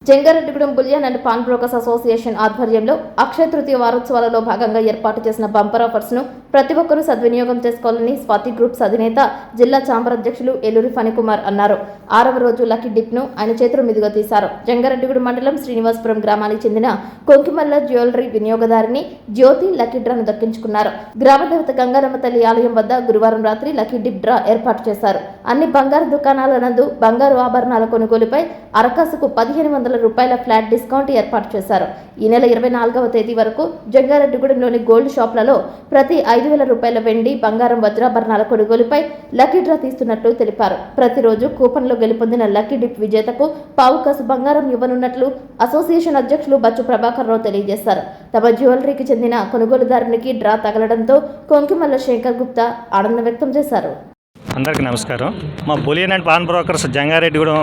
Jangareddygudem bullion and pawn brokers association ఆధ్వర్యంలో అక్షయ తృతీయ వారోత్సవాలలో భాగంగా ఏర్పాటు చేసిన బంపర్ ఆఫర్స్ ను ప్రతి ఒక్కరూ సద్వినియోగం చేసుకోవాలని స్వాతి గ్రూప్స్ అధినేత జిల్లా ఛాంబర్ అధ్యక్షులు ఎల్లూరి ఫణికుమార్ అన్నారు. 6వ రోజు లక్కీ డిప్ ను ఆయన చేతుల మీదుగా తీశారు. జంగారెడ్డిగూడెం మండలం శ్రీనివాసపురం గ్రామానికి చెందిన కొంకిమల్ల జ్యువెలరీ వినియోగదారిని జ్యోతి లక్కీ డ్రాను దక్కించుకున్నారు. గ్రామ దేవత గంగారమ్మ తల్లి ఆలయం వద్ద గురువారం రాత్రి లక్కీ డిప్ డ్రా ఏర్పాటు చేశారు. అన్ని బంగారు దుకాణాల నందు బంగారు ఆభరణాల కొనుగోలుపై అరకాసుకు 1500 రూపాయల ఫ్లాట్ డిస్కౌంట్ ఏర్పాటు చేశారు. ఈ నెల 24వ తేదీ వరకు జంగారెడ్డిగూడెంలోని గోల్డ్ షాప్లలో ప్రతి 5000 రూపాయల వెండి బంగారం వజ్రాభరణాల కొనుగోలుపై లక్కీ డ్రా తీస్తున్నట్లు తెలిపారు. ప్రతిరోజు కూపన్లో గెలుపొందిన లక్కీ డిప్ విజేతకు పావుకాసు బంగారం ఇవ్వనున్నట్లు అసోసియేషన్ అధ్యక్షులు బచ్చు ప్రభాకర్ రావు తెలియజేశారు. తమ జ్యువెలరీకి చెందిన కొనుగోలుదారునికి డ్రా తగలడంతో కొంకిమల్ల శేఖర్ గుప్తా ఆనందం వ్యక్తం చేశారు. అందరికీ నమస్కారం. మా bullion and pawn brokers Jangareddygudem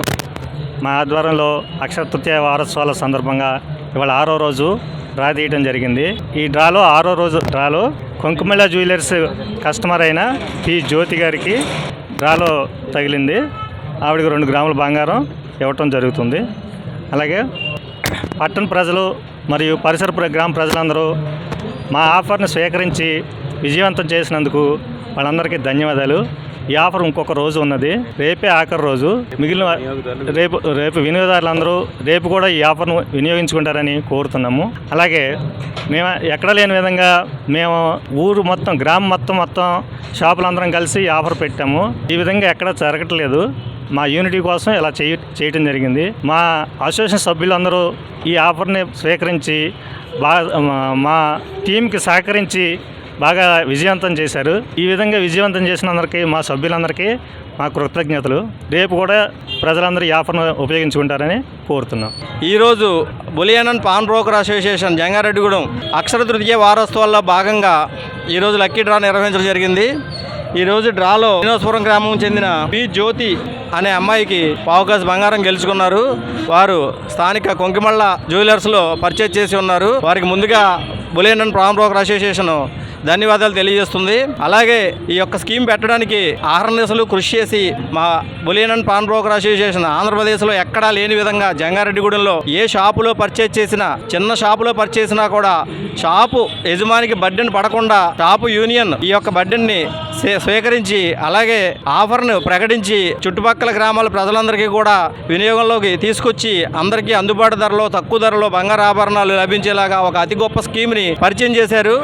మా ఆధ్వర్యంలో అక్షయ తృతీయ వారోత్సవాల సందర్భంగా ఇవాళ 6వ రోజు డ్రా తీయడం జరిగింది. ఈ డ్రాలో 6వ రోజు డ్రాలో కొంకిమల్ల జ్యువెలర్స్ కస్టమర్ అయిన పి జ్యోతి గారికి డ్రాలో తగిలింది. ఆవిడకి 2 గ్రాముల బంగారం ఇవ్వటం జరుగుతుంది. అలాగే పట్టణ ప్రజలు మరియు పరిసర గ్రామ ప్రజలందరూ మా ఆఫర్ని స్వీకరించి విజయవంతం చేసినందుకు వాళ్ళందరికీ ధన్యవాదాలు. ఈ ఆఫర్ ఇంకొక రోజు ఉన్నది, రేపే ఆఖరి రోజు. మిగిలిన రేపు వినియోగదారులందరూ రేపు కూడా ఈ ఆఫర్ను వినియోగించుకుంటారని కోరుతున్నాము. అలాగే మేము ఎక్కడ లేని విధంగా మేము ఊరు మొత్తం గ్రామం మొత్తం షాపులందరం కలిసి ఈ ఆఫర్ పెట్టాము. ఈ విధంగా ఎక్కడ జరగట్లేదు. మా యూనిటీ కోసం ఇలా చేయటం జరిగింది. మా అసోసియేషన్ సభ్యులందరూ ఈ ఆఫర్ని స్వీకరించి మా టీంకి సహకరించి బాగా విజయవంతం చేశారు. ఈ విధంగా విజయవంతం చేసిన అందరికీ మా సభ్యులందరికీ మా కృతజ్ఞతలు. రేపు కూడా ప్రజలందరూ ఈ ఆఫర్ను ఉపయోగించుకుంటారని కోరుతున్నాం. ఈరోజు bullion and pawn broker association Jangareddygudem Akshaya Tritiya వారోత్సవాల్లో భాగంగా ఈరోజు లక్కీ డ్రా నిర్వహించడం జరిగింది. ఈరోజు డ్రాలో శ్రీనివాసపురం గ్రామం చెందిన పి జ్యోతి అనే అమ్మాయికి పావుకాసు బంగారం గెలుచుకున్నారు. వారు స్థానిక కొంకిమల్ల జ్యువెలర్స్లో పర్చేజ్ చేసి ఉన్నారు. వారికి ముందుగా bullion and pawn broker association ధన్యవాదాలు తెలియజేస్తుంది. అలాగే ఈ యొక్క స్కీమ్ పెట్టడానికి ఆహర్నిశలు కృషి చేసి మా bullion and pawn broker association ఆంధ్రప్రదేశ్లో ఎక్కడా లేని విధంగా జంగారెడ్డిగూడెంలో ఏ షాపులో పర్చేజ్ చేసినా, చిన్న షాపులో పర్చేజ్ చేసినా కూడా షాపు యజమానికి బడ్డెన్ పడకుండా షాపు యూనియన్ ఈ యొక్క బడ్డెన్ని స్వీకరించి అలాగే ఆఫర్ను ప్రకటించి చుట్టుపక్కల గ్రామాల ప్రజలందరికీ కూడా వినియోగంలోకి తీసుకొచ్చి అందరికీ అందుబాటు ధరలో తక్కువ ధరలో బంగారు ఆభరణాలు లభించేలాగా ఒక అతి గొప్ప స్కీమ్ని పరిచయం చేశారు.